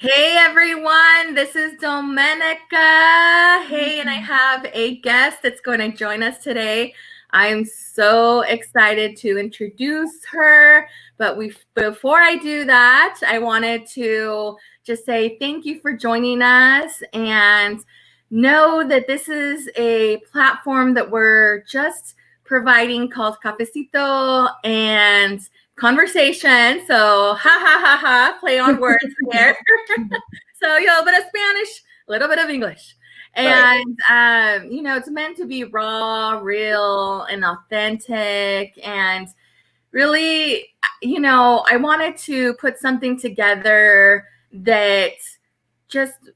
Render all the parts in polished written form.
Hey everyone, this is Domenica. Hey, and I have a guest that's going to join us today. I am so excited to introduce her, but before I do that, I wanted to just say thank you for joining us and know that this is a platform that we're just providing called Cafecito and conversation. So, ha ha ha ha, play on words here. So, a little bit of Spanish, a little bit of English. And, it's meant to be raw, real, and authentic. And really, I wanted to put something together that just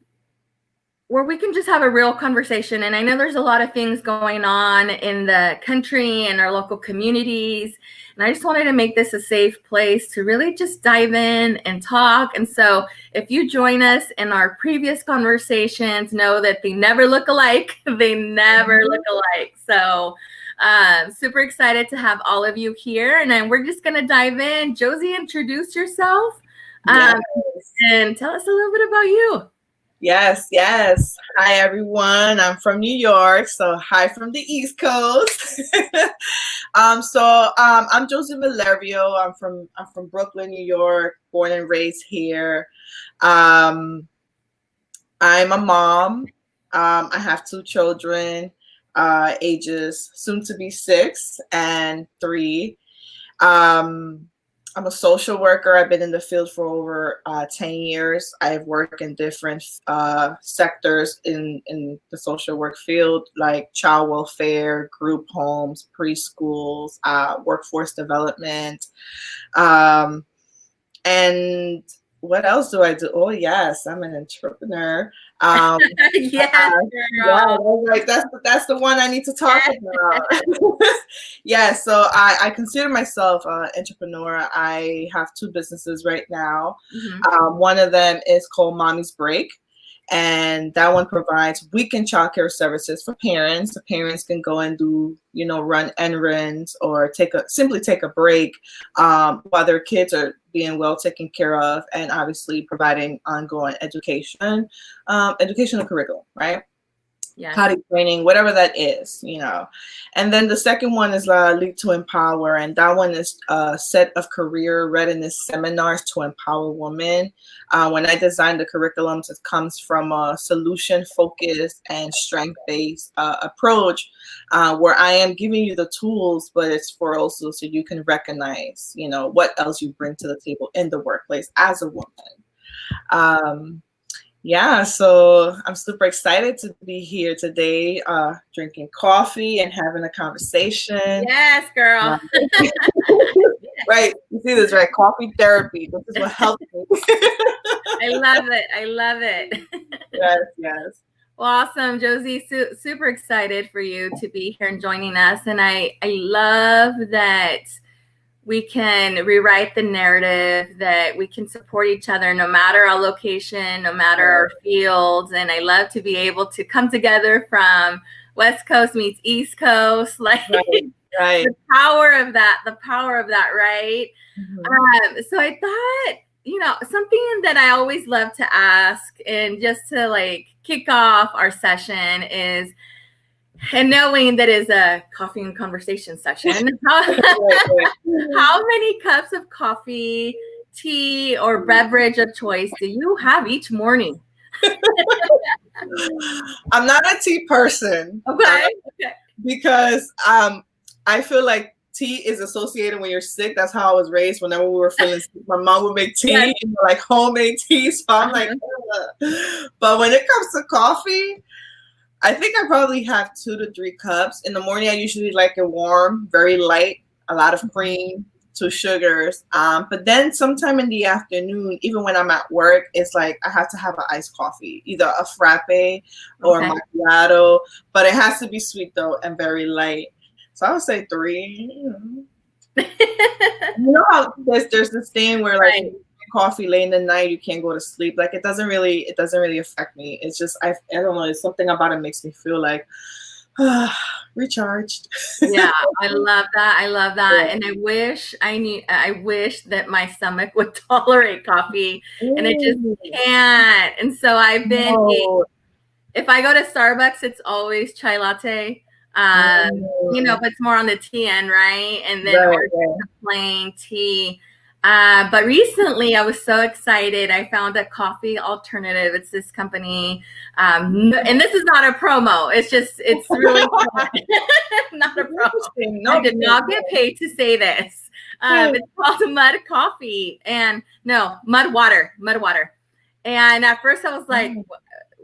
where we can just have a real conversation. And I know there's a lot of things going on in the country and our local communities. And I just wanted to make this a safe place to really just dive in and talk. And so if you join us in our previous conversations, know that they never look alike. They never look alike. So super excited to have all of you here. And then we're just going to dive in. Josie, introduce yourself and tell us a little bit about you. Yes. Hi, everyone. I'm from New York, so hi from the East Coast. I'm Josie Valerio. I'm from Brooklyn, New York, born and raised here. I'm a mom. I have two children, ages soon to be 6 and 3. I'm a social worker. I've been in the field for over 10 years. I've worked in different sectors in the social work field, like child welfare, group homes, preschools, workforce development. And what else do I do? Oh, yes, I'm an entrepreneur. Yes, like that's the one I need to talk about. Yeah, so I consider myself an entrepreneur. I have 2 businesses right now. One of them is called Mommy's Break, and that one provides weekend childcare services for parents. The parents can go and do, run errands or simply take a break while their kids are being well taken care of, and obviously providing ongoing educational curriculum, right? Yeah. Potty training, whatever that is, And then the second one is Lead to Empower, and that one is a set of career readiness seminars to empower women. When I designed the curriculums, it comes from a solution-focused and strength-based approach, where I am giving you the tools, but it's for also so you can recognize, what else you bring to the table in the workplace as a woman. Yeah, so I'm super excited to be here today, drinking coffee and having a conversation. Yes, girl. Right, you see this, right? Coffee therapy. This is what helps me. I love it. Yes. Well, awesome, Josie. Super excited for you to be here and joining us. And I love that we can rewrite the narrative, that we can support each other no matter our location, no matter our fields. And I love to be able to come together from West Coast meets East Coast, like right. the power of that, right? So I thought, something that I always love to ask, and just to kick off our session is, and knowing that is a coffee and conversation session, how many cups of coffee, tea, or beverage of choice do you have each morning? I'm not a tea person. Okay. Because I feel like tea is associated when you're sick. That's how I was raised. Whenever we were feeling sick, my mom would make tea, like homemade tea. So I'm like, ugh. But when it comes to coffee, I think I probably have 2 to 3 cups. In the morning, I usually like it warm, very light, a lot of cream, 2 sugars. But then sometime in the afternoon, even when I'm at work, it's like I have to have an iced coffee, either a frappe or a macchiato. But it has to be sweet, though, and very light. So I would say 3. How there's this thing where coffee late in the night, you can't go to sleep. Like it doesn't really affect me. It's just I don't know. It's something about it makes me feel like recharged. Yeah, I love that. I love that. Yeah. And I wish that my stomach would tolerate coffee and it just Ooh, can't. And so I've been no. if I go to Starbucks, it's always chai latte. Mm, But it's more on the tea end, right? And then right, or just right. a plain tea. But recently, I was so excited. I found a coffee alternative. It's this company, and this is not a promo. It's really not a promo. Interesting. I No, did because not get paid to say this. yeah. It's called Mud Coffee, and no, Mud Water. And at first, I was like, Mm,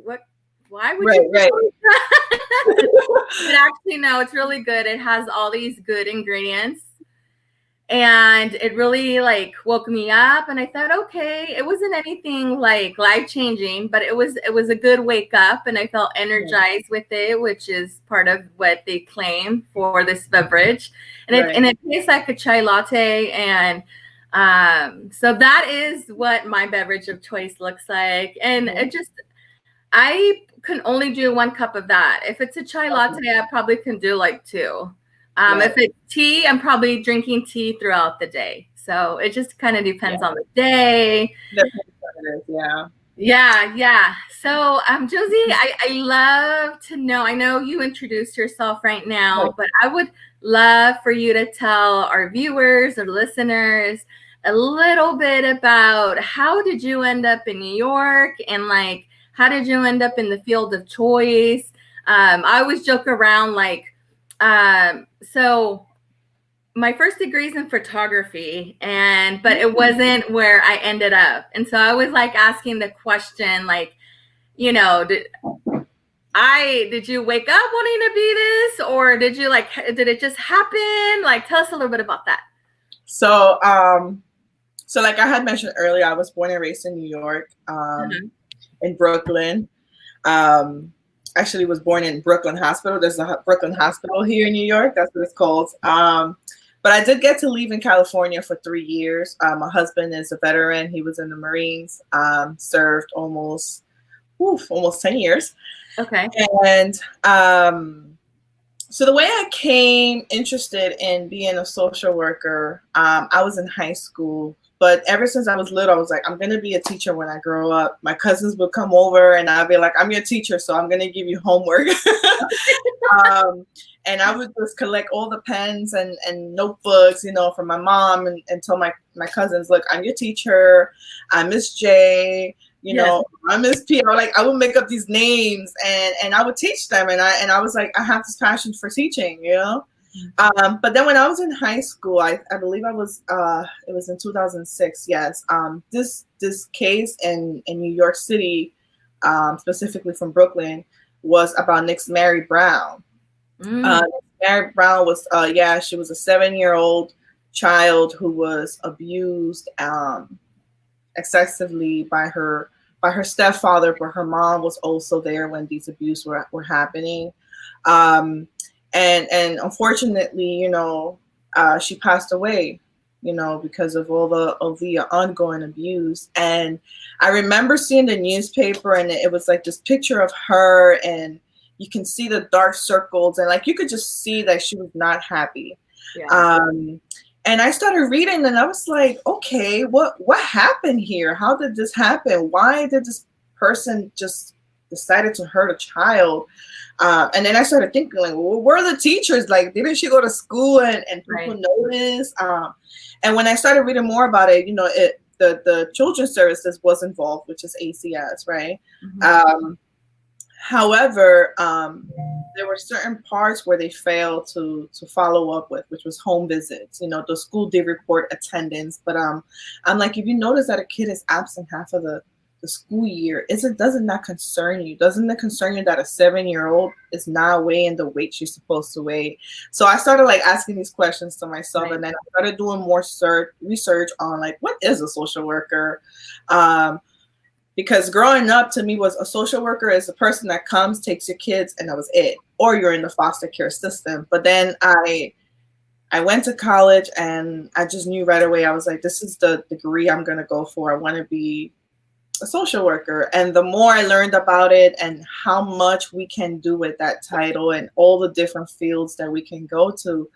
what why would right, you right. propose that? But actually, no, it's really good. It has all these good ingredients. And it really like woke me up and I thought, okay, it wasn't anything like life changing, but it was a good wake up and I felt Yeah, energized with it, which is part of what they claim for this beverage. And it right. and it tastes like a chai latte and so that is what my beverage of choice looks like. And Mhm. it just I can only do one cup of that. If it's a chai latte, Okay, I probably can do like two. right. If it's tea, I'm probably drinking tea throughout the day. So it just kind of Yeah, depends on the day. definitely what it is. Yeah. Yeah, yeah. So, Josie, I love to know. I know you introduced yourself right Right. now, but I would love for you to tell our viewers or listeners a little bit about how did you end up in New York and like how did you end up in the field of choice? I always joke around like, so my first degree is in photography but it wasn't where I ended up. And so I was like asking the question, like, you know, did you wake up wanting to be this or did it just happen? Like tell us a little bit about that. So, so like I had mentioned earlier, I was born and raised in New York, Mhm. in Brooklyn. Um, actually was born in Brooklyn Hospital. There's a Brooklyn Hospital here in New York. That's what it's called. But I did get to leave in California for 3 years. My husband is a veteran. He was in the Marines, served almost 10 years. Okay. And so the way I came interested in being a social worker, I was in high school, but ever since I was little, I was like, I'm gonna be a teacher when I grow up. My cousins would come over, and I'd be like, I'm your teacher, so I'm gonna give you homework. um, and I would just collect all the pens and notebooks, from my mom, and tell my cousins, look, I'm your teacher. I'm Miss J. Yes. I Miss P. I would make up these names and I would teach them, and I was like, I have this passion for teaching. But then when I was in high school, I believe it was in 2006. Yes. This case in New York City, specifically from Brooklyn, was about Nick's Mary Brown. Mm. Mary Brown was, yeah, she was a 7-year-old child who was abused excessively by her stepfather, but her mom was also there when these abuses were happening. Um, and unfortunately, she passed away, because of all the ongoing abuse. And I remember seeing the newspaper, and it was like this picture of her, and you can see the dark circles, and like you could just see that she was not happy. Yeah. Um, and I started reading, and I was like, okay, what happened here? How did this happen? Why did this person just decided to hurt a child? And then I started thinking, like, well, where are the teachers? Like, didn't she go to school and people Right. notice? And when I started reading more about it, the children's services was involved, which is ACS, right? Mhm. However, there were certain parts where they failed to follow up with, which was home visits. The school did report attendance, but I'm like, if you notice that a kid is absent half of the school year, does it not concern you? Doesn't it concern you that a 7-year-old is not weighing the weight she's supposed to weigh? So I started like asking these questions to myself, Right. and then I started doing more research on like, what is a social worker? Because growing up to me was a social worker is a person that comes, takes your kids, and that was it. Or you're in the foster care system. But then I went to college, and I just knew right away, I was like, this is the degree I'm going to go for. I want to be a social worker. And the more I learned about it and how much we can do with that title and all the different fields that we can go to,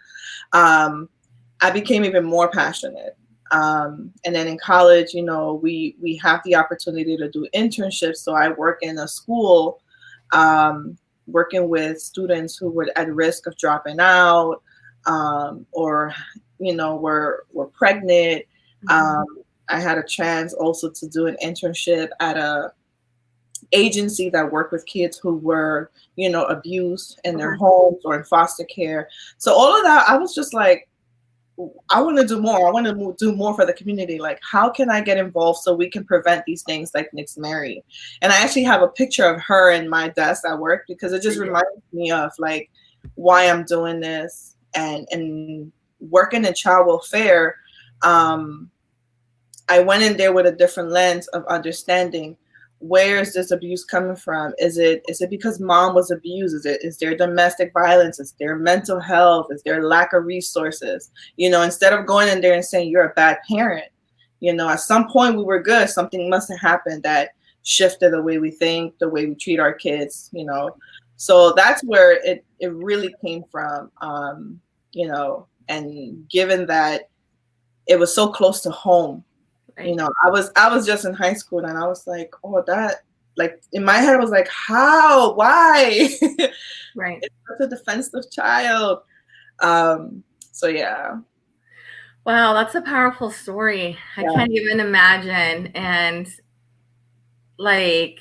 I became even more passionate. And then in college, we have the opportunity to do internships. So I work in a school, working with students who were at risk of dropping out, or were pregnant. I had a chance also to do an internship at a agency that worked with kids who were, abused in their homes or in foster care. So all of that, I was just like, I want to do more. I want to do more for the community. Like, how can I get involved so we can prevent these things like Nick's Mary? And I actually have a picture of her in my desk at work because it just reminds me of like why I'm doing this and working in child welfare. I went in there with a different lens of understanding where is this abuse coming from? Is it because mom was abused? Is there domestic violence? Is there mental health? Is there lack of resources? Instead of going in there and saying you're a bad parent, at some point we were good. Something must have happened that shifted the way we think, the way we treat our kids, So that's where it really came from, and given that it was so close to home. Right. I was just in high school and I was like, oh, that, like in my head I was like, how, why? Right. It's such a defensive child. So yeah. Wow, that's a powerful story. I can't even imagine. And like,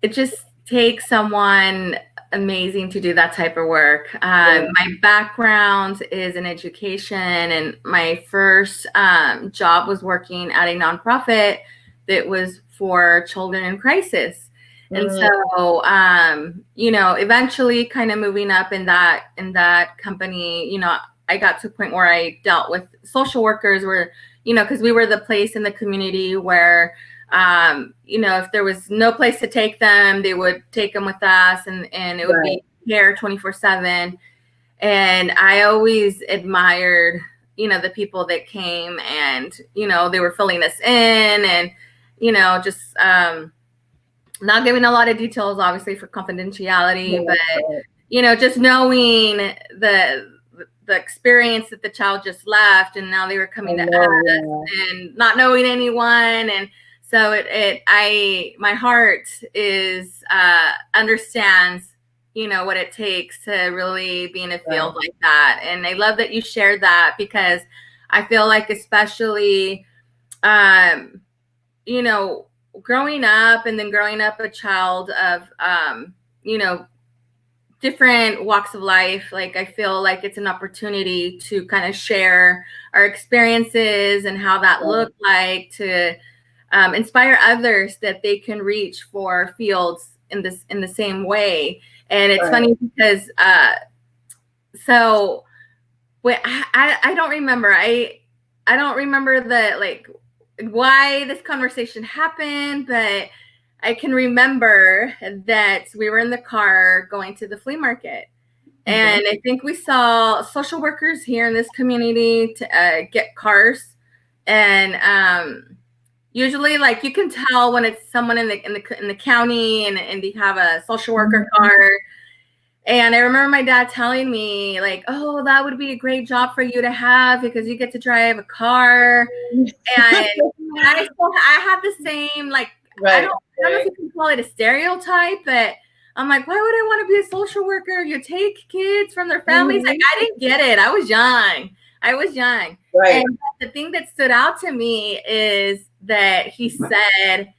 it just takes someone amazing to do that type of work. My background is in education, and my first job was working at a nonprofit that was for children in crisis. And so, eventually kind of moving up in that company, I got to a point where I dealt with social workers where, because we were the place in the community where if there was no place to take them, they would take them with us, and it would be care 24/7. And I always admired, the people that came and, they were filling us in and, just not giving a lot of details, obviously for confidentiality, but, just knowing the experience that the child just left and now they were coming to us and not knowing anyone. And so my heart is understands, what it takes to really be in a field like that. And I love that you shared that because I feel like especially, growing up and then growing up a child of, different walks of life, like I feel like it's an opportunity to kind of share our experiences and how that looked like to inspire others that they can reach for fields in the same way. And it's funny because so wait, I don't remember. I don't remember the like why this conversation happened, but I can remember that we were in the car going to the flea market. And I think we saw social workers here in this community to get cars. And usually, like, you can tell when it's someone in the county and they have a social worker car. And I remember my dad telling me, like, oh, that would be a great job for you to have because you get to drive a car. And I have the same, like, I don't know if you can call it a stereotype, but I'm like, why would I want to be a social worker? You take kids from their families. Like, I didn't get it. I was young. And the thing that stood out to me is that he said,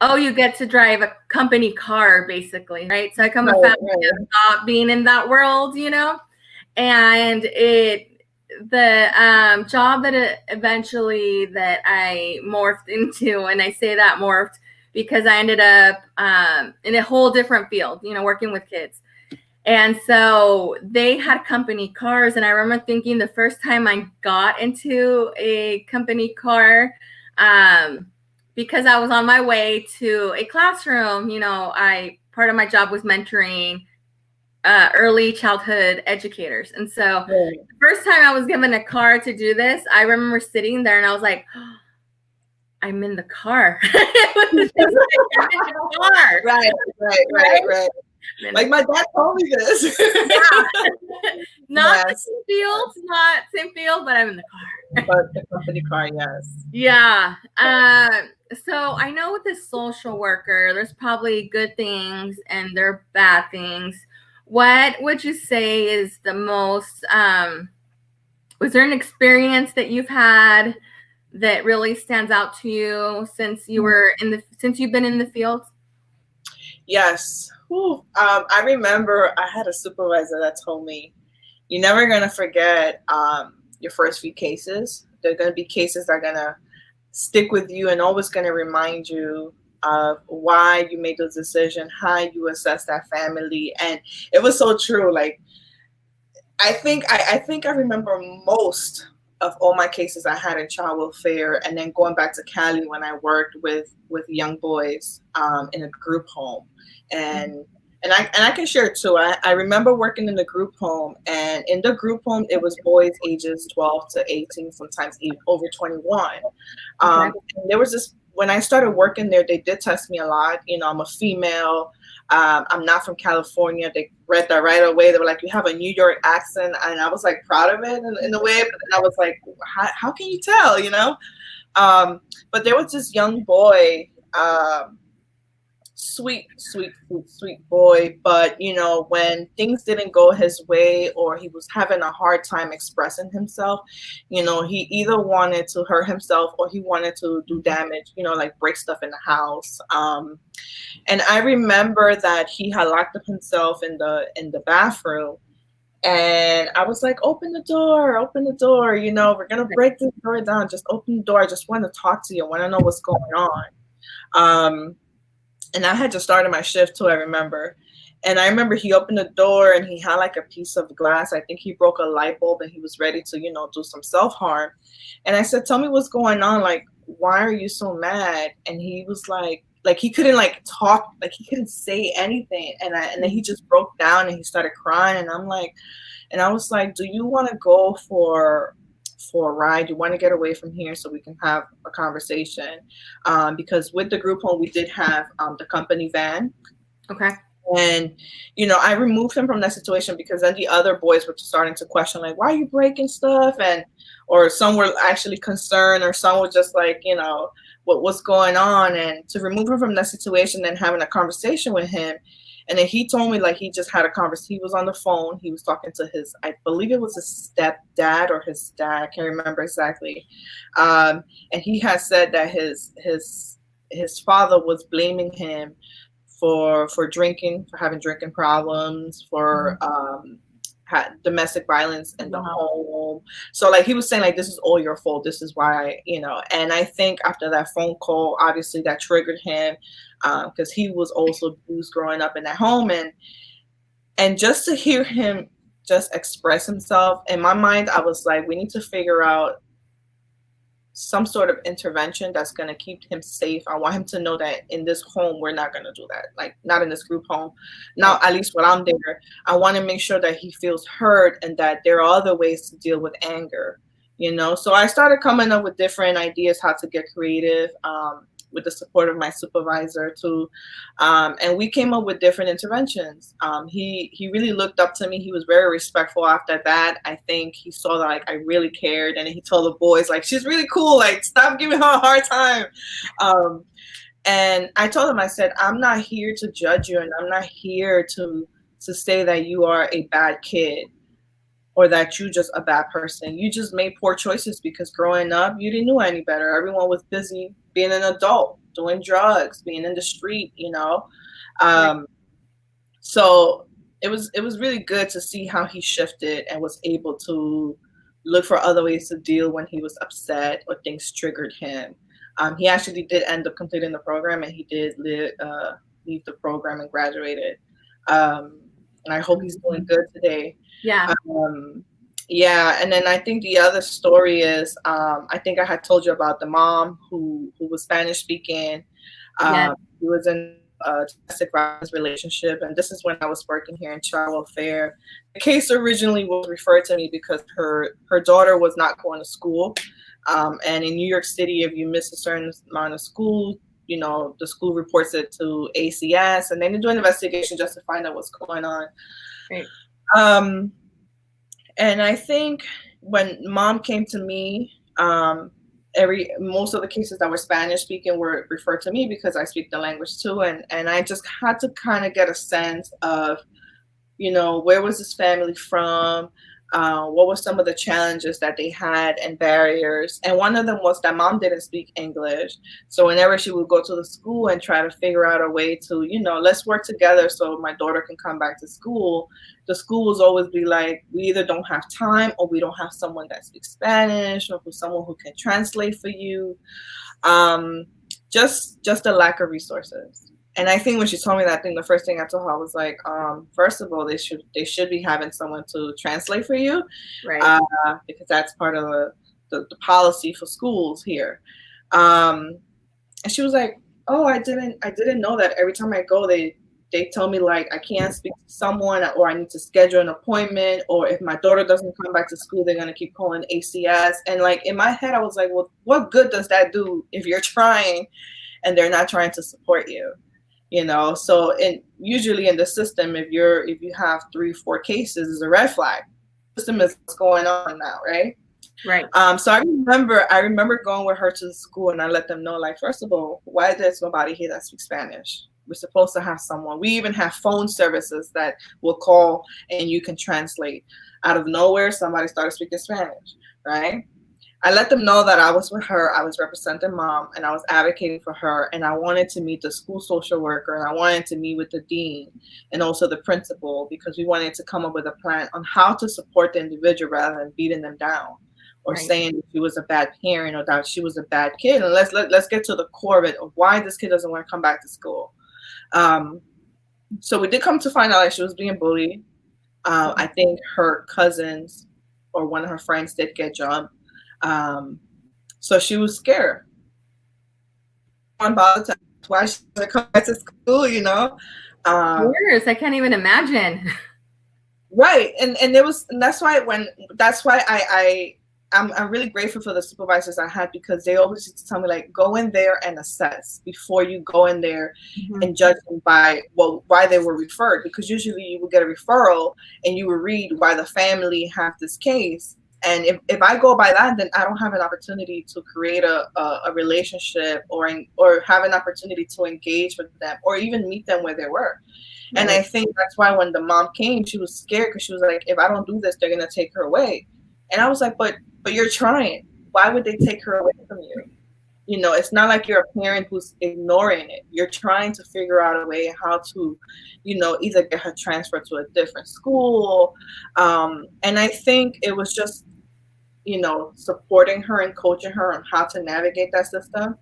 oh, you get to drive a company car, basically, right? So I come from a family of not being in that world, and the job that eventually that I morphed into, and I say that morphed because I ended up in a whole different field, working with kids. And so they had company cars. And I remember thinking the first time I got into a company car, because I was on my way to a classroom, part of my job was mentoring early childhood educators. And so the first time I was given a car to do this, I remember sitting there and I was like, I'm in the car. It was just like, I'm in the car. Right. Like my dad told me this. Yeah. Not the Yes. same field, not same field, but I'm in the car. But the company car, yes. Yeah. So I know with this social worker, there's probably good things and there are bad things. What would you say is the most, was there an experience that you've had that really stands out to you since since you've been in the field? Yes. Whew. I remember I had a supervisor that told me, you're never going to forget your first few cases. There are going to be cases that are going to stick with you and always going to remind you of why you made those decisions, how you assess that family. And it was so true. Like, I think I remember most of all my cases I had in child welfare, and then going back to Cali when I worked with young boys in a group home, and and I can share too. I remember working in the group home, and in the group home it was boys ages 12 to 18, sometimes even over 21. Okay. And there was this when I started working there, they did test me a lot. You know, I'm a female. I'm not from California. They read that right away. They were like, "You have a New York accent," and I was like proud of it in a way. But then I was like, "How can you tell?" You know. But there was this young boy. Sweet boy. But you know, when things didn't go his way or he was having a hard time expressing himself, you know, he either wanted to hurt himself or he wanted to do damage, you know, like break stuff in the house. And I remember that he had locked up himself in the bathroom. And I was like, open the door, you know, we're gonna break this door down. Just open the door. I just want to talk to you. I want to know what's going on. Um, and I had just started my shift too, I remember. And I remember he opened the door and he had like a piece of glass. I think he broke a light bulb and he was ready to, you know, do some self harm. And I said, "Tell me what's going on. Like, why are you so mad?" And he was like he couldn't like talk, like he couldn't say anything. And then he just broke down and he started crying. And I'm like, and I was like, "Do you want to go for a ride? You want to get away from here so we can have a conversation?" Because with the group home, we did have the company van. Okay. And, you know, I removed him from that situation because then the other boys were starting to question, like, "Why are you breaking stuff?" And, or some were actually concerned, or some were just like, you know, what's going on? And to remove him from that situation and having a conversation with him. And then he told me, like, he just had a conversation. He was on the phone. He was talking to his, I believe it was his stepdad or his dad. I can't remember exactly. And he has said that his father was blaming him for drinking, for having drinking problems, for domestic violence in the Wow. home. So like he was saying, like, this is all your fault. This is why, you know. And I think after that phone call, obviously that triggered him because he was also abused growing up in that home, and just to hear him just express himself in my mind, I was like, we need to figure out some sort of intervention that's going to keep him safe. I want him to know that in this home, we're not going to do that. Like, not in this group home. Now, at least when I'm there, I want to make sure that he feels heard and that there are other ways to deal with anger, you know? So I started coming up with different ideas how to get creative. With the support of my supervisor too, and we came up with different interventions. He really looked up to me. He was very respectful after that. I think he saw that like I really cared, and he told the boys like, "She's really cool. Like, stop giving her a hard time." And I told him, I said, "I'm not here to judge you, and I'm not here to say that you are a bad kid or that you just a bad person. You just made poor choices because growing up you didn't know any better. Everyone was busy being an adult, doing drugs, being in the street, you know." Um, so it was really good to see how he shifted and was able to look for other ways to deal when he was upset or things triggered him. He actually did end up completing the program, and he did leave the program and graduated. Um, and I hope he's doing good today. Yeah. Um, yeah, and then I think the other story is I think I had told you about the mom who was Spanish speaking. Yes. He was in a domestic violence relationship, and this is when I was working here in child welfare. The case originally was referred to me because her daughter was not going to school. And in New York City, if you miss a certain amount of school, the school reports it to ACS, and then they do an investigation just to find out what's going on. Right. Um, and I think when mom came to me, most of the cases that were Spanish speaking were referred to me because I speak the language too, and I just had to kind of get a sense of, where was this family from? What were some of the challenges that they had and barriers? And one of them was that mom didn't speak English. So whenever she would go to the school and try to figure out a way to, let's work together so my daughter can come back to school, the school will always be like, we either don't have time or we don't have someone that speaks Spanish or someone who can translate for you. Just a lack of resources. And I think when she told me that thing, the first thing I told her, I was like, first of all, they should be having someone to translate for you, Right. because that's part of the policy for schools here. And she was like, oh, I didn't know that. Every time I go, they tell me like I can't speak to someone, or I need to schedule an appointment, or if my daughter doesn't come back to school, they're gonna keep calling ACS. And like in my head, I was like, well, what good does that do if you're trying and they're not trying to support you? So usually in the system, if you have 3-4 cases, is a red flag. The system is what's going on now, right? Right. So I remember going with her to the school, and I let them know, like, first of all, why there's nobody here that speaks Spanish? We're supposed to have someone. We even have phone services that will call and you can translate. Out of nowhere, somebody started speaking Spanish, right? I let them know that I was with her, I was representing mom, and I was advocating for her, and I wanted to meet the school social worker, and I wanted to meet with the dean and also the principal, because we wanted to come up with a plan on how to support the individual rather than beating them down or Right. saying that she was a bad parent or that she was a bad kid. And let's get to the core of it, of why this kid doesn't want to come back to school. So we did come to find out that she was being bullied. I think her cousins or one of her friends did get jumped. So she was scared. One bother to ask why she doesn't come back to school. Years, I can't even imagine. Right, and that's why I'm really grateful for the supervisors I had, because they always used to tell me, like, go in there and assess before you go in there and judge them by why they were referred, because usually you would get a referral and you would read why the family have this case. And if I go by that, then I don't have an opportunity to create a relationship or have an opportunity to engage with them or even meet them where they were. Right. And I think that's why when the mom came, she was scared, because she was like, if I don't do this, they're going to take her away. And I was like, but you're trying. Why would they take her away from you? It's not like you're a parent who's ignoring it. You're trying to figure out a way how to, either get her transferred to a different school. And I think it was just, supporting her and coaching her on how to navigate that system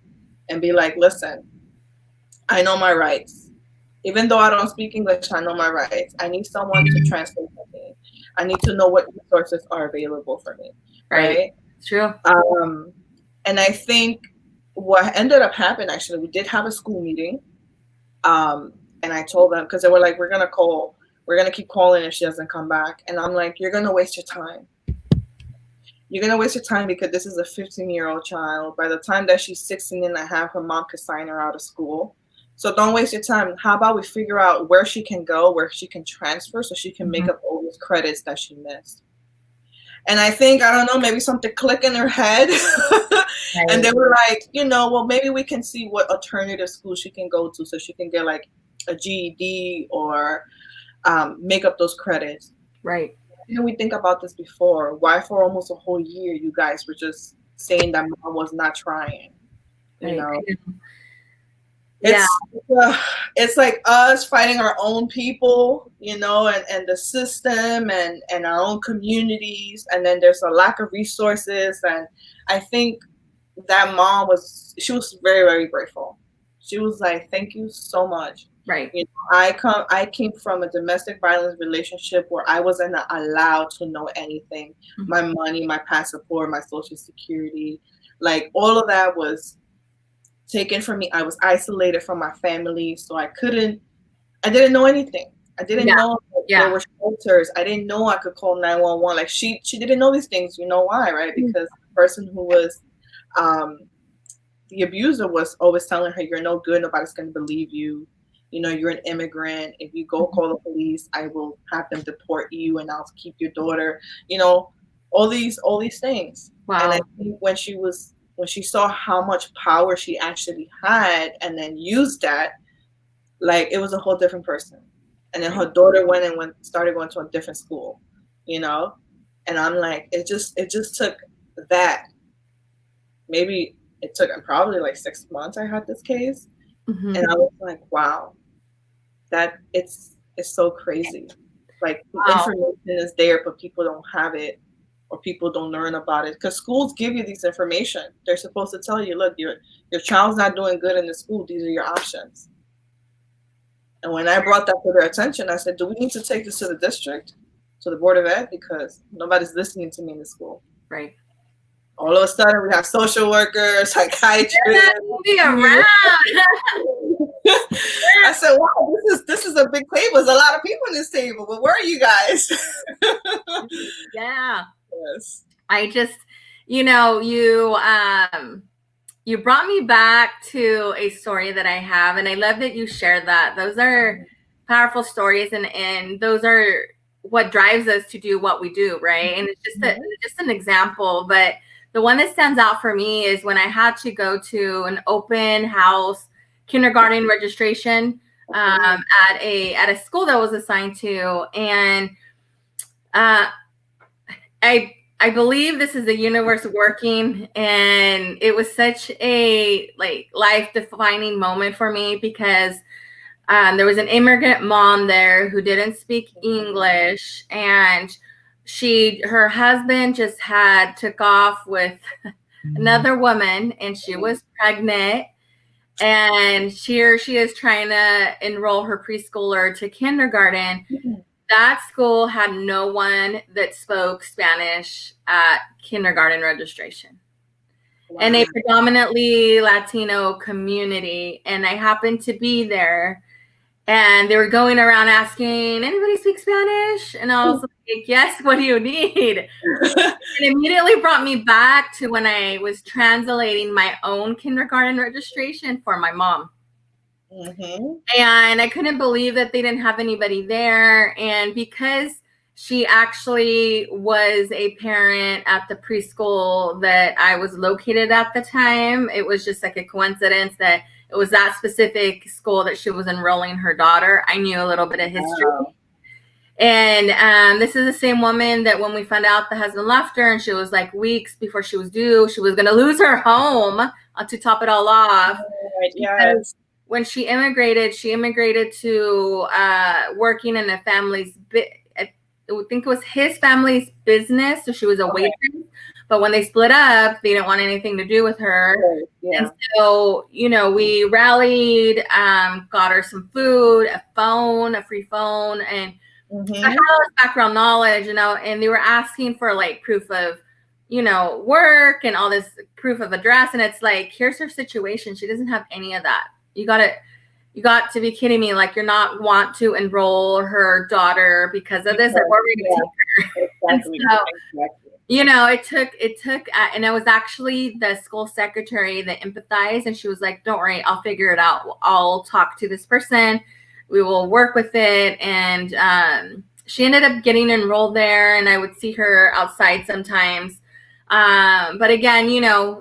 and be like, listen, I know my rights. Even though I don't speak English, I know my rights. I need someone to translate for me. I need to know what resources are available for me. Right? True. And I think what ended up happening, actually, we did have a school meeting. And I told them, because they were like, we're going to keep calling if she doesn't come back. And I'm like, you're going to waste your time. You're going to waste your time, because this is a 15-year-old child. By the time that she's 16 and a half, her mom could sign her out of school. So don't waste your time. How about we figure out where she can go, where she can transfer, so she can make up all those credits that she missed. And I think, I don't know, maybe something clicked in her head. Right. And they were like, well, maybe we can see what alternative school she can go to so she can get like a GED or make up those credits. Right. Didn't we think about this before? Why for almost a whole year you guys were just saying that mom was not trying? It's like us fighting our own people, and the system and our own communities, and then there's a lack of resources. And I think that mom was very, very grateful. She was like, thank you so much. Right. I came from a domestic violence relationship where I wasn't allowed to know anything. My money, my passport, my social security, like all of that was taken from me. I was isolated from my family, so I didn't know anything. I didn't know there were shelters. I didn't know I could call 911. Like she didn't know these things. You know why, right? Because the person who was um, the abuser was always telling her, "You're no good. Nobody's going to believe you. You know, you're an immigrant. If you go call the police, I will have them deport you, and I'll keep your daughter." You know, all these things. And I Wow. think when she saw how much power she actually had, and then used that, like it was a whole different person. And then her daughter started going to a different school. You know, and I'm like, it just took that. Maybe it took probably like 6 months I had this case. And Mm-hmm. I was like, wow, that it's so crazy. Like the Wow. information is there, but people don't have it or people don't learn about it. Because schools give you these information. They're supposed to tell you, look, your child's not doing good in the school, these are your options. And when I brought that to their attention, I said, do we need to take this to the district, to the Board of Ed? Because nobody's listening to me in the school. Right. All of a sudden we have social workers, psychiatrists. Be around. I said, wow, this is a big table. There's a lot of people in this table, but where are you guys? Yeah. Yes. I just, you brought me back to a story that I have, and I love that you shared that. Those are powerful stories, and those are what drives us to do what we do, right? And it's just an example, but the one that stands out for me is when I had to go to an open house kindergarten registration at a school that I was assigned to, and uh, I believe this is the universe working, and it was such a like life defining moment for me because there was an immigrant mom there who didn't speak English, and her husband just had took off with another woman, and she was pregnant, and here she is trying to enroll her preschooler to kindergarten. That school had no one that spoke Spanish at kindergarten registration. Wow. And a predominantly Latino community. And I happened to be there, and they were going around asking, anybody speak Spanish? And I was like, yes, what do you need? It immediately brought me back to when I was translating my own kindergarten registration for my mom. Mm-hmm. And I couldn't believe that they didn't have anybody there. And because she actually was a parent at the preschool that I was located at the time, it was just like a coincidence that it was that specific school that she was enrolling her daughter. I knew a little bit of history. Wow. And this is the same woman that when we found out the husband left her, and she was like weeks before she was due, she was going to lose her home to top it all off. Yes. When she immigrated to working in a family's, I think it was his family's business. So she was a waitress. But when they split up, they didn't want anything to do with her. Yeah. And so, we rallied, got her some food, a free phone. And I had all this background knowledge, and they were asking for like proof of, work and all this proof of address. And it's like, here's her situation. She doesn't have any of that. You got to be kidding me. Like, you're not want to enroll her daughter because of this. Like, what were you going to take her? Exactly. It took, and it was actually the school secretary that empathized, and she was like, don't worry, I'll figure it out. I'll talk to this person. We will work with it. And she ended up getting enrolled there, and I would see her outside sometimes. But again,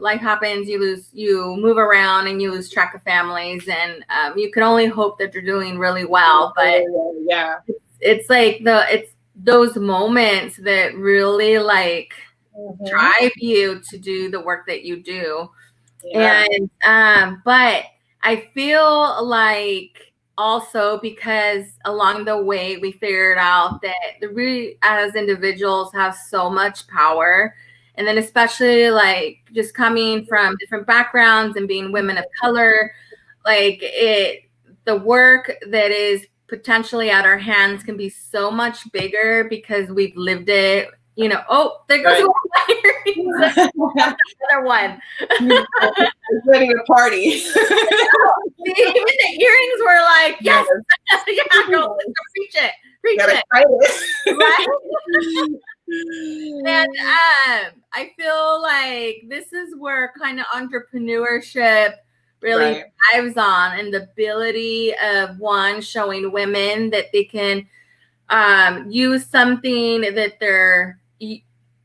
life happens, you move around and you lose track of families, and you can only hope that they're doing really well. But yeah, it's like it's those moments that really like drive you to do the work that you do. Yeah. And but I feel like also because along the way we figured out that we as individuals have so much power. And then especially like just coming from different backgrounds and being women of color, like the work that is potentially at our hands can be so much bigger because we've lived it. Oh, there goes another one. It's ready to party. Even the earrings were like, yes, yeah, girl, preach it. Right? I feel like this is where kind of entrepreneurship really Right. thrives on, and the ability of one showing women that they can use something that they're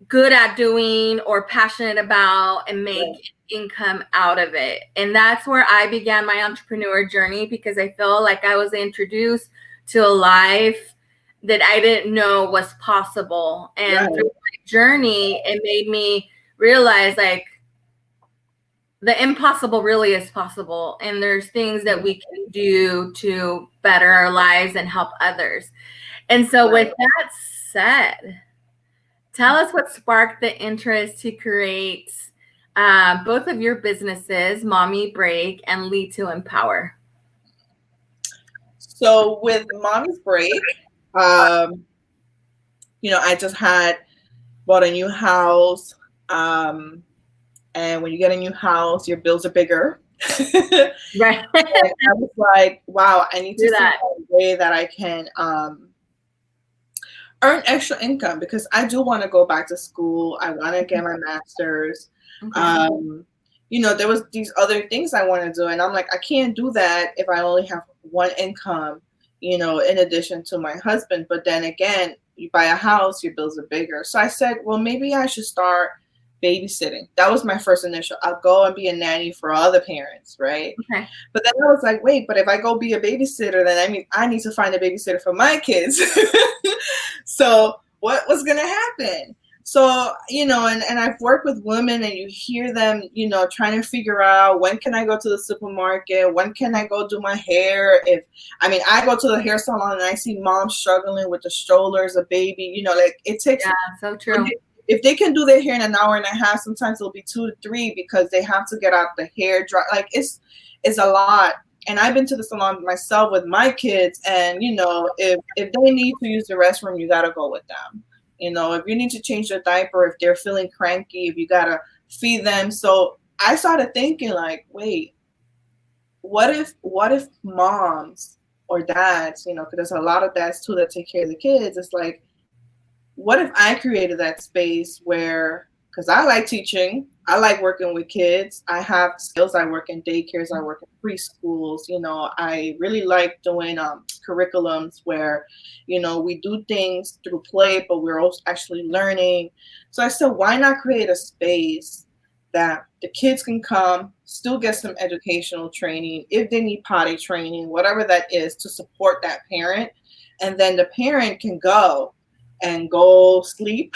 good at doing or passionate about and make Right. income out of it. And that's where I began my entrepreneur journey, because I feel like I was introduced to a life that I didn't know was possible. And Right. through my journey, it made me realize like the impossible really is possible. And there's things that we can do to better our lives and help others. And so, Right. with that said, tell us what sparked the interest to create both of your businesses, Mommy Break and Lead to Empower. So with Mommy's Break, um, I just had bought a new house. And when you get a new house, your bills are bigger. And Right. I was like, wow, I need to Do figure that. out a way that I can earn extra income because I do want to go back to school. I want to get my master's. Okay. There was these other things I want to do, and I'm like, I can't do that if I only have one income, in addition to my husband. But then again, you buy a house, your bills are bigger. So I said, well, maybe I should start babysitting. That was my first initial. I'll go and be a nanny for other parents, right? Okay. But then I was like, wait, but if I go be a babysitter, then I need to find a babysitter for my kids. So what was going to happen? So, and I've worked with women and you hear them, trying to figure out when can I go to the supermarket? When can I go do my hair? I go to the hair salon and I see moms struggling with the strollers, a baby, like it takes, Yeah, so true. if they can do their hair in an hour and a half, sometimes it'll be 2 to 3 because they have to get out the hair dry. Like it's a lot. And I've been to the salon myself with my kids, and if they need to use the restroom, you gotta go with them. If you need to change their diaper, if they're feeling cranky, if you gotta feed them. So I started thinking like, wait, what if moms or dads, because there's a lot of dads too that take care of the kids. It's like, what if I created that space where, because I like teaching, I like working with kids, I have skills, I work in daycares, I work in preschools, I really like doing curriculums where, we do things through play, but we're also actually learning. So I said, why not create a space that the kids can come, still get some educational training, if they need potty training, whatever that is, to support that parent. And then the parent can go sleep,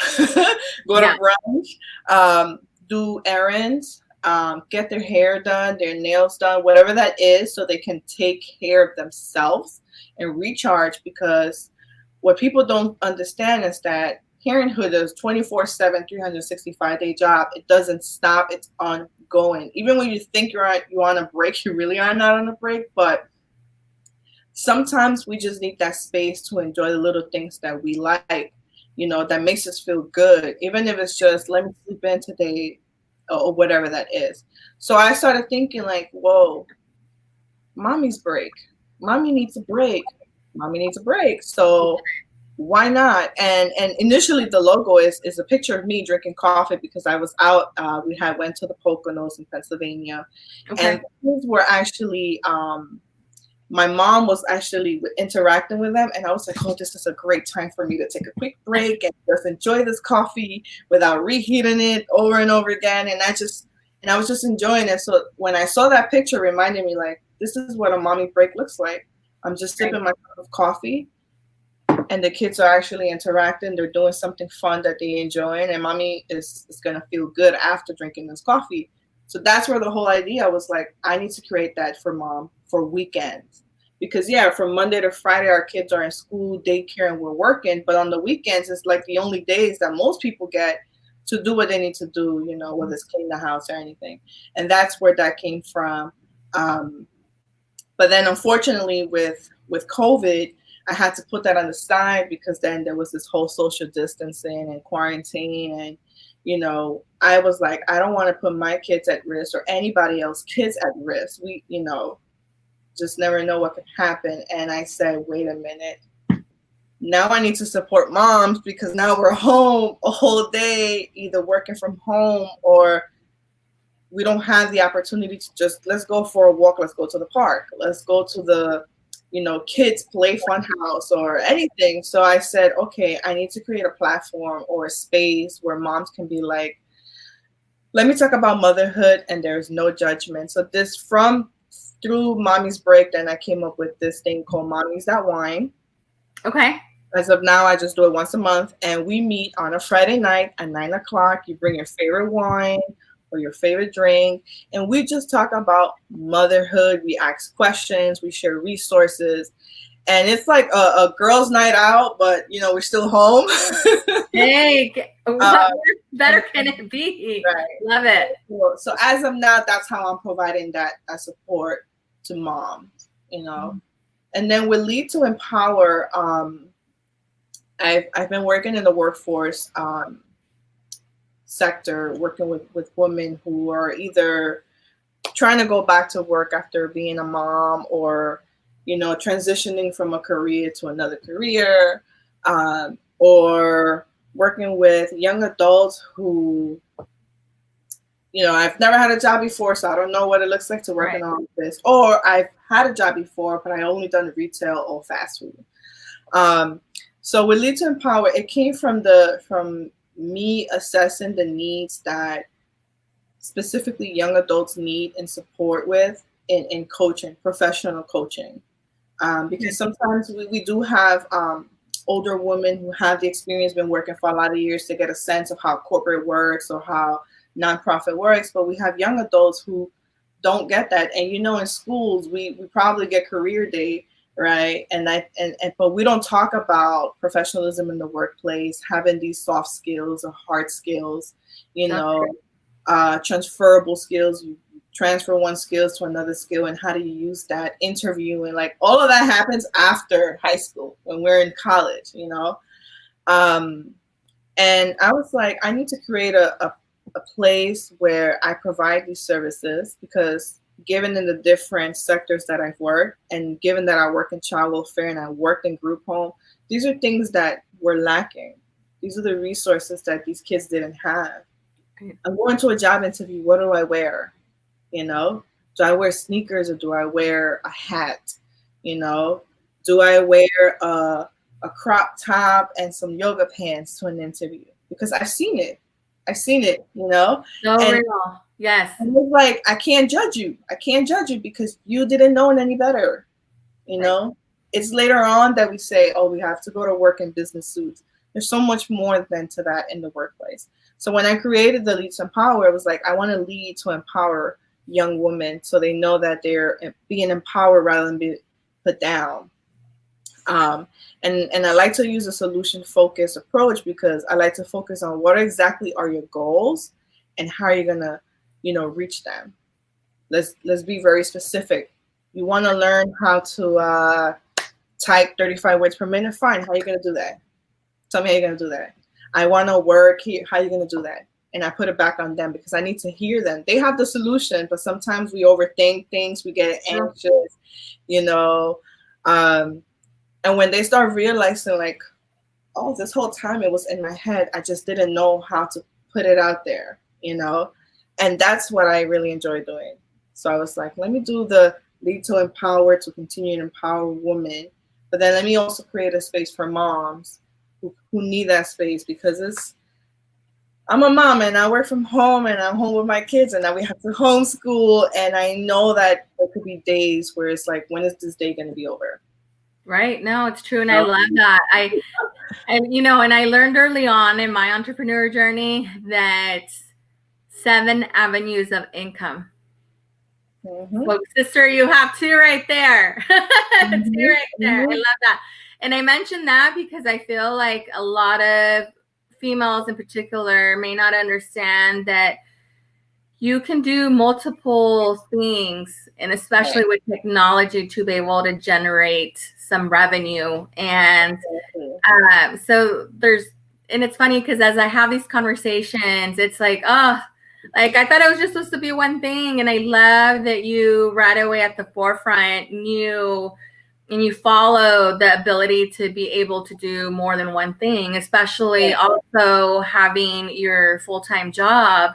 go Yeah. to brunch, do errands, get their hair done, their nails done, whatever that is, so they can take care of themselves and recharge. Because what people don't understand is that parenthood is 24/7, 365-day job. It doesn't stop. It's ongoing. Even when you think you're on a break, you really are not on a break. But sometimes we just need that space to enjoy the little things that we like, that makes us feel good, even if it's just let me sleep in today or whatever that is. So I started thinking like, whoa, mommy's break. Mommy needs a break. Mommy needs a break. So why not? And initially the logo is a picture of me drinking coffee because I was out. We had went to the Poconos in Pennsylvania, Okay. and things were actually my mom was actually interacting with them, and I was like, oh, this is a great time for me to take a quick break and just enjoy this coffee without reheating it over and over again. And I was just enjoying it. So when I saw that picture, it reminded me like, this is what a mommy break looks like. I'm just sipping my cup of coffee and the kids are actually interacting. They're doing something fun that they enjoy, and mommy is going to feel good after drinking this coffee. So that's where the whole idea was like, I need to create that for mom for weekends. Because yeah, from Monday to Friday, our kids are in school, daycare, and we're working. But on the weekends, it's like the only days that most people get to do what they need to do, whether it's clean the house or anything. And that's where that came from. But then unfortunately with COVID, I had to put that on the side because then there was this whole social distancing and quarantine. And, I was like, I don't want to put my kids at risk or anybody else's kids at risk. We, just never know what could happen. And I said, wait a minute, now I need to support moms because now we're home a whole day, either working from home or we don't have the opportunity to just, let's go for a walk, let's go to the park, let's go to the, kids play fun house or anything. So I said, okay, I need to create a platform or a space where moms can be like, let me talk about motherhood and there's no judgment. So this from through Mommy's Break, then I came up with this thing called Mommy's That Wine. Okay. As of now, I just do it once a month, and we meet on a Friday night at 9 o'clock. You bring your favorite wine or your favorite drink, and we just talk about motherhood. We ask questions, we share resources, and it's like a girls' night out, but we're still home. Hey, what better can it be? Right. Love it. So as of now, that's how I'm providing that support to moms. And then with Lead to Empower, I've been working in the workforce sector, working with women who are either trying to go back to work after being a mom, or transitioning from a career to another career, or working with young adults who I've never had a job before, so I don't know what it looks like to work in an office, or I've had a job before but I only done retail or fast food. So with Lead to Empower, it came from me assessing the needs that specifically young adults need and support with in coaching, professional coaching. Because sometimes we do have older women who have the experience, been working for a lot of years to get a sense of how corporate works or how nonprofit works, but we have young adults who don't get that. And in schools, we probably get career day, right? And but we don't talk about professionalism in the workplace, having these soft skills or hard skills, transferable skills. You transfer one skill to another skill, and how do you use that? Interviewing, like all of that happens after high school when we're in college, and I was like, I need to create a place where I provide these services, because given in the different sectors that I've worked, and given that I work in child welfare and I worked in group home, these are things that were lacking. These are the resources that these kids didn't have. I'm going to a job interview. What do I wear? Do I wear sneakers or do I wear a hat? Do I wear a crop top and some yoga pants to an interview? Because I've seen it. So and real. Yes. And it's like, I can't judge you. Because you didn't know it any better. It's later on that we say, oh, we have to go to work in business suits. There's so much more than to that in the workplace. So when I created the Lead to Empower, it was like, I want to lead to empower young women so they know that they're being empowered rather than being put down. And I like to use a solution-focused approach, because I like to focus on what exactly are your goals and how are you gonna, reach them. Let's be very specific. You want to learn how to type 35 words per minute? Fine. How are you gonna do that? Tell me how you're gonna do that. I want to work here. How are you gonna do that? And I put it back on them, because I need to hear them. They have the solution, but sometimes we overthink things. We get anxious, and when they start realizing, like, oh, this whole time it was in my head, I just didn't know how to put it out there, and that's what I really enjoy doing. So I was like, let me do the Lead to Empower, to continue to empower women, but then let me also create a space for moms who need that space, because I'm a mom and I work from home and I'm home with my kids, and now we have to homeschool, and I know that there could be days where it's like, when is this day going to be over? Right. No, it's true. And I love that. And I learned early on in my entrepreneur journey that 7 avenues of income. So, sister, you have 2 right there. 2 right there. I love that. And I mentioned that because I feel like a lot of females in particular may not understand that you can do multiple things, and especially with technology, to be able to generate some revenue. And so and it's funny because as I have these conversations, it's like, like I thought it was just supposed to be one thing. And I love that you right away at the forefront knew and you follow the ability to be able to do more than one thing, especially also having your full-time job.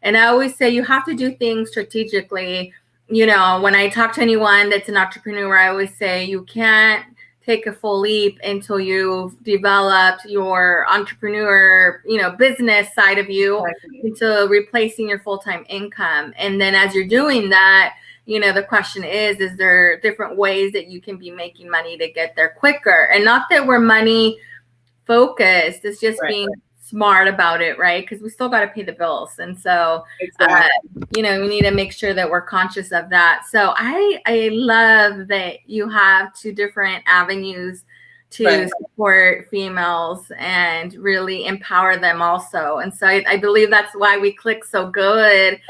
And I always say you have to do things strategically. You know, when I talk to anyone that's an entrepreneur, I always say you can't take a full leap until you've developed your entrepreneur, you know, business side of you into replacing your full-time income. And then as you're doing that, you know, the question is there different ways that you can be making money to get there quicker? And not that we're money focused, it's just being smart about it, right? Because we still got to pay the bills. And so, you know, we need to make sure that we're conscious of that. So I love that you have two different avenues to support females and really empower them also. And so I believe that's why we click so good.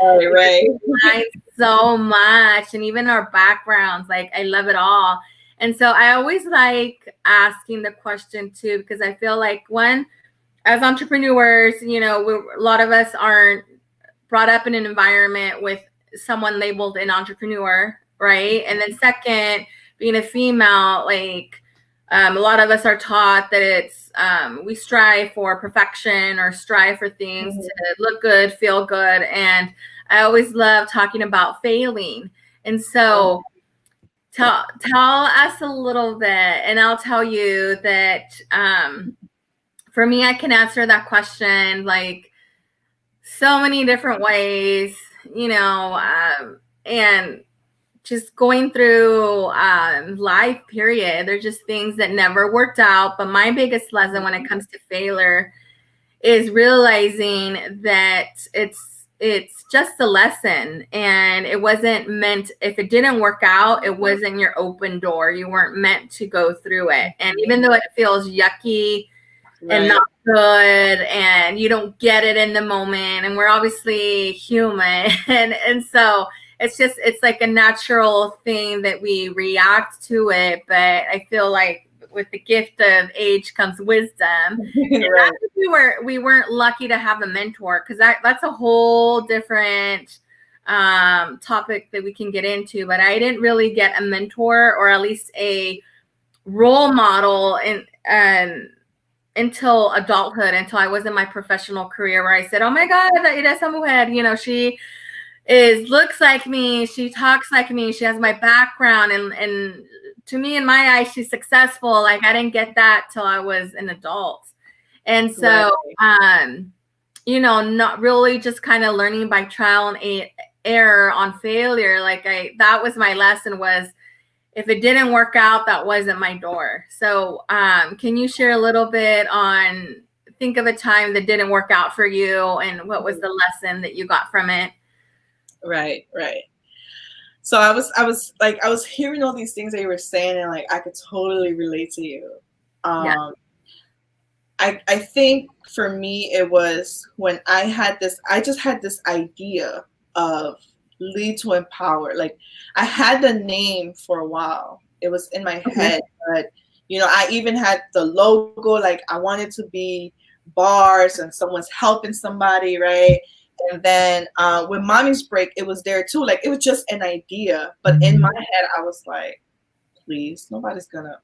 So much. And even our backgrounds, like I love it all. And so I always like asking the question too, because I feel like as entrepreneurs, you know, a lot of us aren't brought up in an environment with someone labeled an entrepreneur, right? And then second, being a female, like a lot of us are taught that it's we strive for perfection or strive for things to look good, feel good. And I always love talking about failing. And so tell us a little bit, and I'll tell you that for me, I can answer that question like so many different ways, you know, and just going through life period, there's just things that never worked out. But my biggest lesson when it comes to failure is realizing that it's just a lesson, and it wasn't meant, if it didn't work out, it wasn't your open door. You weren't meant to go through it. And even though it feels yucky and not good, and you don't get it in the moment, and we're obviously human, and so it's like a natural thing that we react to it. But I feel like with the gift of age comes wisdom. We weren't lucky to have a mentor, because that's a whole different topic that we can get into. But I didn't really get a mentor, or at least a role model until adulthood, until I was in my professional career, where I said, oh my God, esa mujer, you know, she looks like me, she talks like me, she has my background, and to me, in my eyes, she's successful. Like I didn't get that till I was an adult. And so you know, not really, just kind of learning by trial and error on failure. Like that was my lesson, was if it didn't work out, that wasn't my door. So can you share a little bit on, think of a time that didn't work out for you, and what was the lesson that you got from it? Right. So I was hearing all these things that you were saying, and like I could totally relate to you. I think for me it was when I just had this idea of lead to empower. Like I had the name for a while. It was in my head, but you know, I even had the logo. Like I wanted to be bars and someone's helping somebody, right? And then with Mommy's Break, it was there too. Like it was just an idea, but in my head, I was like, please, nobody's gonna.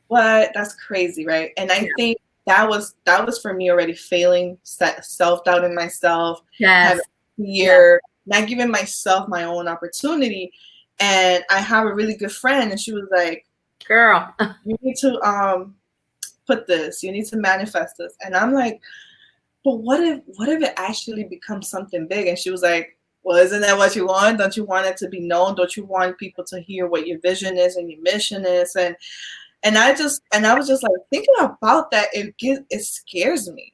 What? That's crazy, right? And I think that was for me already failing self-doubt in myself, having fear, not giving myself my own opportunity. And I have a really good friend, and she was like, girl, you need to put this, you need to manifest this. And I'm like, but what if it actually becomes something big? And she was like, well, isn't that what you want? Don't you want it to be known? Don't you want people to hear what your vision is and your mission is? And I was just like thinking about that. It scares me.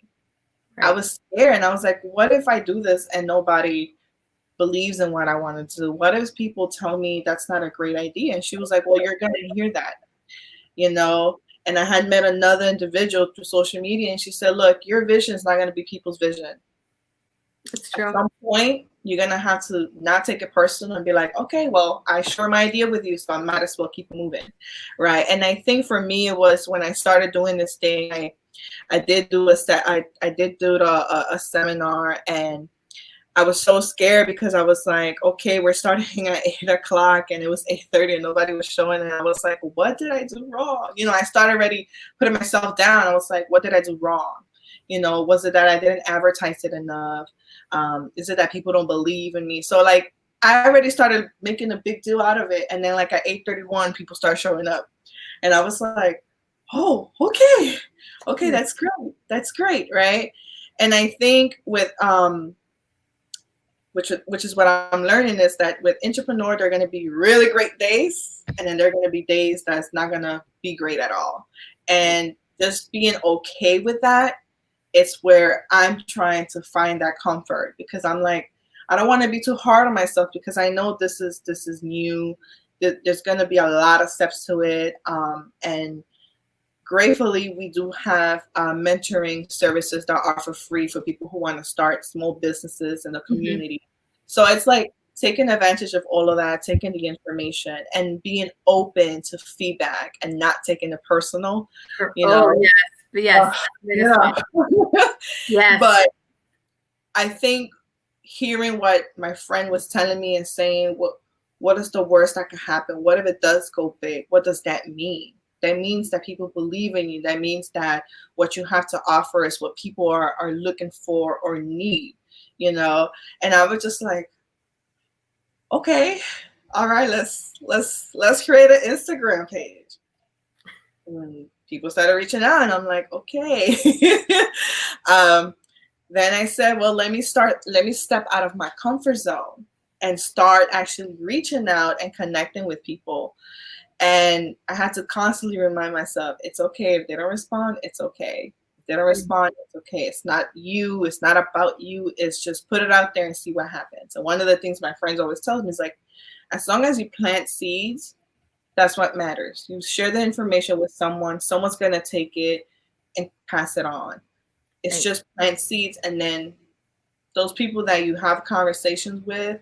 I was scared, and I was like, what if I do this and nobody believes in what I want to do? What if people tell me that's not a great idea? And she was like, well, you're gonna hear that, you know. And I had met another individual through social media, and she said, look, your vision is not going to be people's vision. It's true. At some point, you're going to have to not take it personal and be like, okay, well, I share my idea with you, so I might as well keep moving, right? And I think for me, it was when I started doing this thing, I did do a seminar, and I was so scared because I was like, okay, we're starting at 8 o'clock and it was 8:30 and nobody was showing. And I was like, what did I do wrong? I started already putting myself down. I was like, what did I do wrong? Was it that I didn't advertise it enough? Is it that people don't believe in me? So like, I already started making a big deal out of it. And then like at 8:31, people start showing up. And I was like, oh, okay. Okay, that's great. That's great, right? And I think with which is what I'm learning is that with entrepreneur, there are going to be really great days, and then there are going to be days that's not going to be great at all. And just being okay with that, it's where I'm trying to find that comfort, because I'm like, I don't want to be too hard on myself, because I know this is new. There's going to be a lot of steps to it, and gratefully, we do have mentoring services that are for free for people who want to start small businesses in the community. So it's like taking advantage of all of that, taking the information and being open to feedback and not taking it personal. Oh, yes. Yeah. Yes. But I think hearing what my friend was telling me and saying, what is the worst that could happen? What if it does go big? What does that mean? That means that people believe in you. That means that what you have to offer is what people are looking for or need, And I was just like, okay, all right, let's create an Instagram page. And people started reaching out, and I'm like, okay. Then I said, well, let me step out of my comfort zone and start actually reaching out and connecting with people. And I had to constantly remind myself, it's okay if they don't respond, it's okay. If they don't respond, it's okay. It's not you, it's not about you. It's just put it out there and see what happens. And one of the things my friends always tell me is like, as long as you plant seeds, that's what matters. You share the information with someone's gonna take it and pass it on. It's just plant seeds, and then those people that you have conversations with,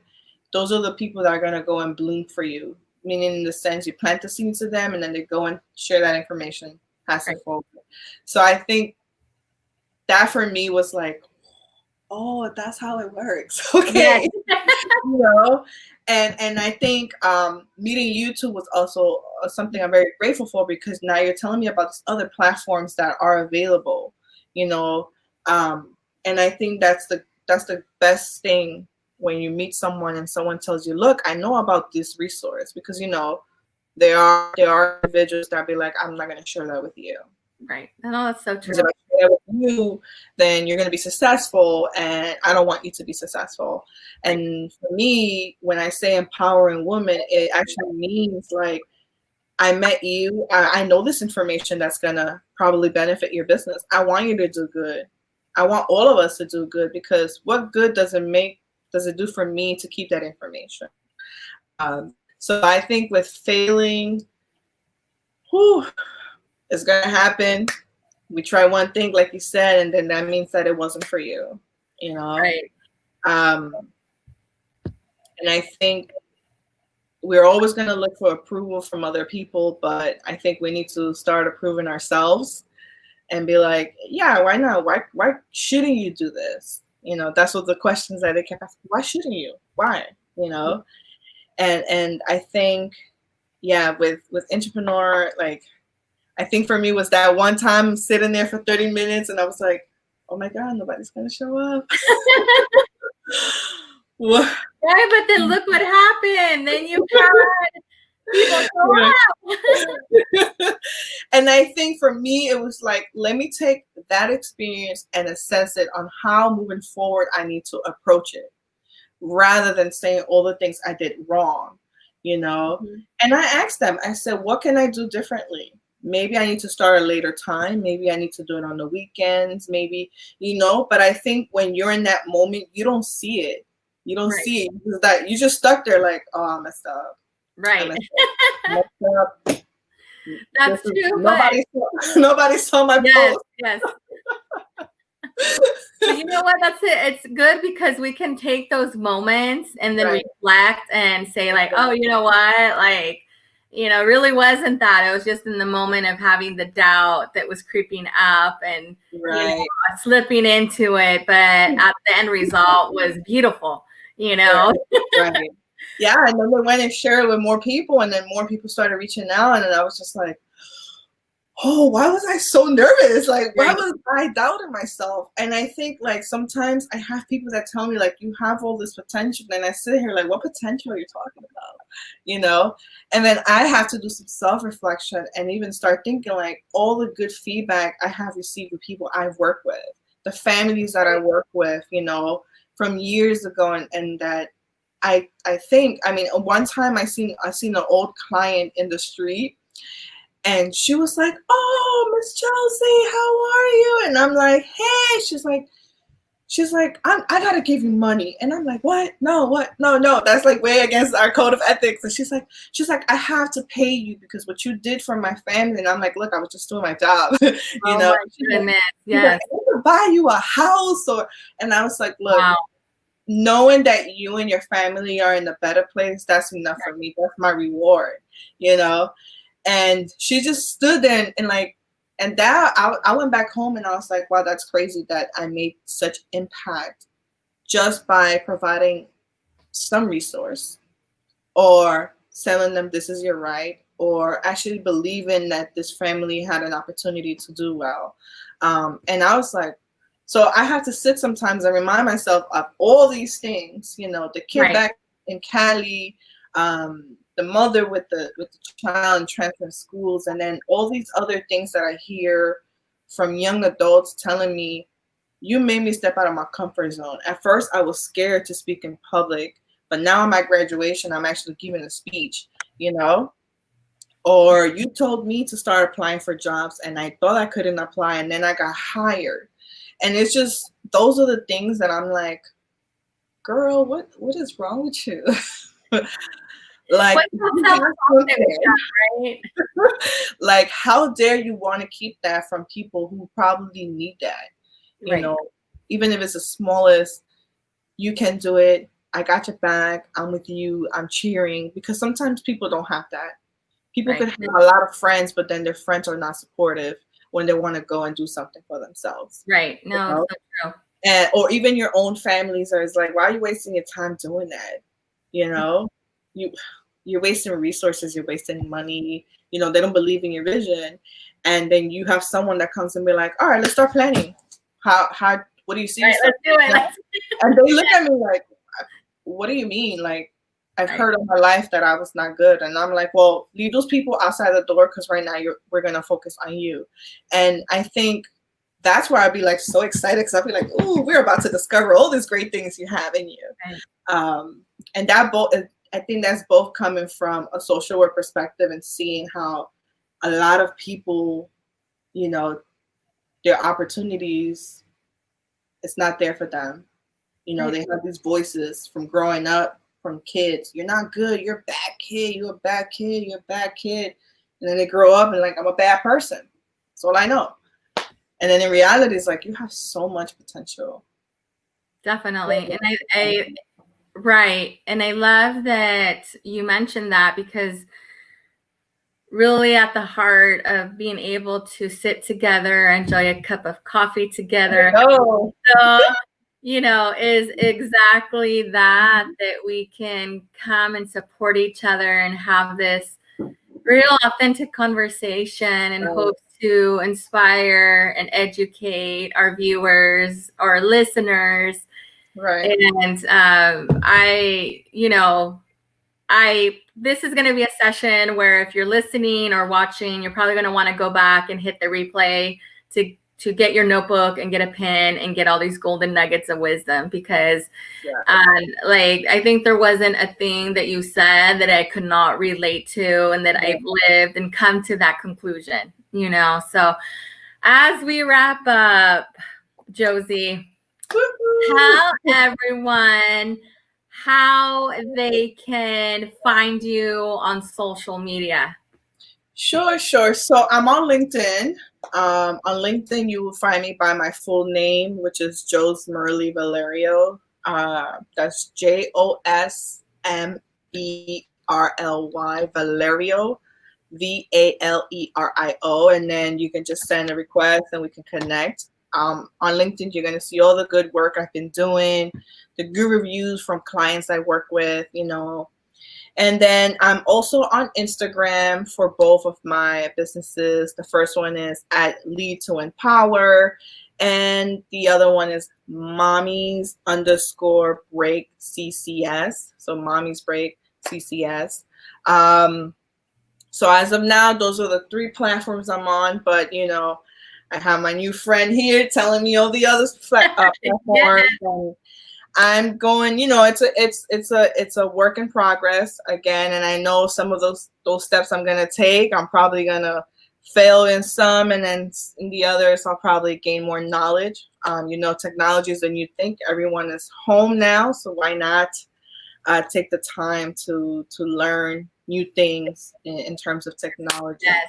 those are the people that are gonna go and bloom for you. Meaning in the sense you plant the seeds to them, and then they go and share that information, pass it forward. So I think that for me was like, oh, that's how it works. Okay. And I think meeting you two was also something I'm very grateful for, because now you're telling me about these other platforms that are available, and I think that's the best thing when you meet someone and someone tells you, look, I know about this resource, because there are individuals that be like, I'm not going to share that with you. Right. No, that's so true. Because if I share that with you, then you're going to be successful, and I don't want you to be successful. And for me, when I say empowering women, it actually means like, I met you, I know this information that's going to probably benefit your business. I want you to do good. I want all of us to do good, because what good does it do for me to keep that information? So I think with failing, it's going to happen. We try one thing, like you said, and then that means that it wasn't for you, Right. And I think we're always going to look for approval from other people, but I think we need to start approving ourselves and be like, yeah, why not? Why shouldn't you do this? That's what the questions that they kept asking. Why shouldn't you? Why? And I think, yeah, with entrepreneur, like, I think for me was that one time sitting there for 30 minutes and I was like, oh my God, nobody's going to show up. What? Right, but then look what happened. Then you had people show up. And I think for me, it was like, let me take that experience and assess it on how moving forward I need to approach it, rather than saying all the things I did wrong, Mm-hmm. And I asked them, I said, what can I do differently? Maybe I need to start a later time. Maybe I need to do it on the weekends, maybe, but I think when you're in that moment, you don't see it. You don't see it. Because that you just stuck there like, oh, I messed up. Right. I messed up. That's true. Nobody saw my post. Yes. But you know what? That's it. It's good because we can take those moments and then reflect and say like, oh, you know what? Like, really wasn't that. It was just in the moment of having the doubt that was creeping up and Right. slipping into it. But at the end result was beautiful. Right. Yeah, and then they went and shared it with more people, and then more people started reaching out, and then I was just like, oh, why was I so nervous? Like, why was I doubting myself? And I think, like, sometimes I have people that tell me, like, you have all this potential, and I sit here like, what potential are you talking about? And then I have to do some self-reflection and even start thinking, like, all the good feedback I have received with people I've worked with, the families that I work with, from years ago, and that I think, I mean, one time I seen an old client in the street, and she was like, "Oh, Miss Josie, how are you?" And I'm like, "Hey." She's like, I gotta give you money. And I'm like, what? No, what? No. That's like way against our code of ethics. And she's like, I have to pay you because what you did for my family. And I'm like, look, I was just doing my job. Oh my goodness. Yes. I want to buy you a house, and I was like, look, wow. Knowing that you and your family are in a better place, that's enough for me. That's my reward, And she just stood there and that I went back home and I was like, wow, that's crazy that I made such impact just by providing some resource or telling them this is your right, or actually believing that this family had an opportunity to do well. And I was like, so I have to sit sometimes and remind myself of all these things, the kid back in Cali, the mother with the child in transfer schools, and then all these other things that I hear from young adults telling me, you made me step out of my comfort zone. At first, I was scared to speak in public, but now in my graduation, I'm actually giving a speech, Or you told me to start applying for jobs, and I thought I couldn't apply, and then I got hired. And it's just, those are the things that I'm like, girl, what is wrong with you? Like, right? Like, how dare you want to keep that from people who probably need that? Even if it's the smallest, you can do it. I got your back. I'm with you. I'm cheering. Because sometimes people don't have that. People could have a lot of friends, but then their friends are not supportive when they want to go and do something for themselves. Right. No, it's so true. And, or even your own families are like, why are you wasting your time doing that? You're wasting resources, you're wasting money, they don't believe in your vision. And then you have someone that comes and be like, all right, let's start planning. How what do you see? Right, let's do it. And they look at me like, what do you mean? Like, I've heard all my life that I was not good. And I'm like, well, leave those people outside the door, because right now we're going to focus on you. And I think that's where I'd be like so excited, because I'd be like, ooh, we're about to discover all these great things you have in you. And I think that's both coming from a social work perspective and seeing how a lot of people, their opportunities, it's not there for them. They have these voices from growing up, from kids. You're not good. You're a bad kid. You're a bad kid. You're a bad kid. And then they grow up and like, I'm a bad person. That's all I know. And then in reality, it's like, you have so much potential. Definitely. And right. And I love that you mentioned that, because really at the heart of being able to sit together, enjoy a cup of coffee together, is exactly that we can come and support each other and have this real authentic conversation and hope to inspire and educate our viewers, our listeners. Right. And this is going to be a session where if you're listening or watching, you're probably going to want to go back and hit the replay to get your notebook and get a pen and get all these golden nuggets of wisdom, because I think there wasn't a thing that you said that I could not relate to and that I've lived and come to that conclusion, So as we wrap up, Josie, tell everyone how they can find you on social media. Sure. So I'm on LinkedIn. On LinkedIn, you will find me by my full name, which is Josie Valerio. That's JOSMERLY Valerio. Valerio, and then you can just send a request and we can connect. On LinkedIn, you're going to see all the good work I've been doing, the good reviews from clients I work with, and then I'm also on Instagram for both of my businesses. The first one is at Lead to Empower, and the other one is Mommies underscore break CCS. So Mommies break CCS. So as of now, those are the three platforms I'm on. But I have my new friend here telling me all the other platforms. And I'm going, it's a work in progress again, and I know some of those steps I'm gonna take. I'm probably gonna fail in some, and then in the others, I'll probably gain more knowledge. Technology is the new thing. Everyone is home now, so why not take the time to learn new things in terms of technology? Yes.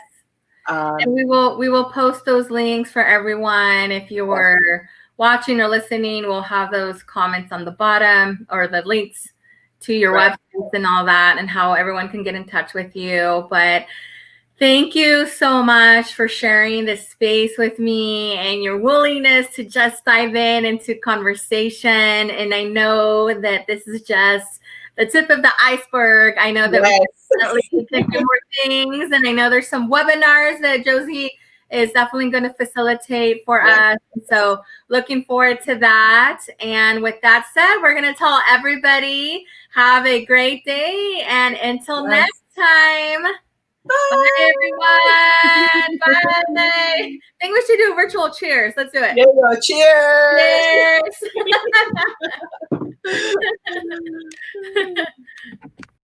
And we will post those links for everyone. If you were watching or listening, we'll have those comments on the bottom, or the links to your websites and all that, and how everyone can get in touch with you. But thank you so much for sharing this space with me and your willingness to just dive into conversation. And I know that this is just the tip of the iceberg. I know that we definitely can do more things, and I know there's some webinars that Josie is definitely going to facilitate for us. So looking forward to that. And with that said, we're going to tell everybody, have a great day, and until next time. Bye, everyone. Bye. I think we should do virtual cheers. Let's do it. Yeah, cheers. Cheers.